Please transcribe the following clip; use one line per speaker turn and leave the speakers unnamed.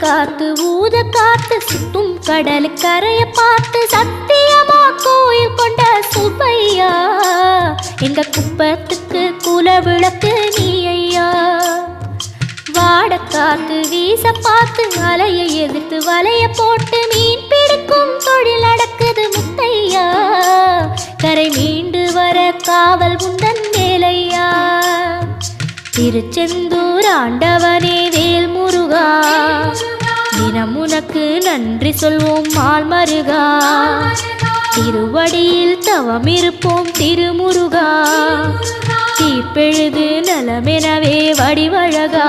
காத்து ஊத காத்து சுத்தும் கடலு கரைய பார்த்து சத்தியமா கோயில் கொண்ட சுப்பையா எங்க குப்பத்துக்கு குல விளக்கு நீ ஐயா. வாட காத்து வீச பார்த்து அலையை எதிர்த்து வலைய போட்டு மீன் பிடிக்கும் தொழில் நடக்குது முத்தையா. கரை மீண்டு வர காவல் குந்தன் வேலையா. திருச்செந்தூர் ஆண்டவனே வேல் முருகா தினம் உனக்கு நன்றி சொல்வோம் மால் மருகா. திருவடியில் தவம் இருப்போம் திருமுருகா. தீப்பெழுது நலமெனவே வடிவழகா.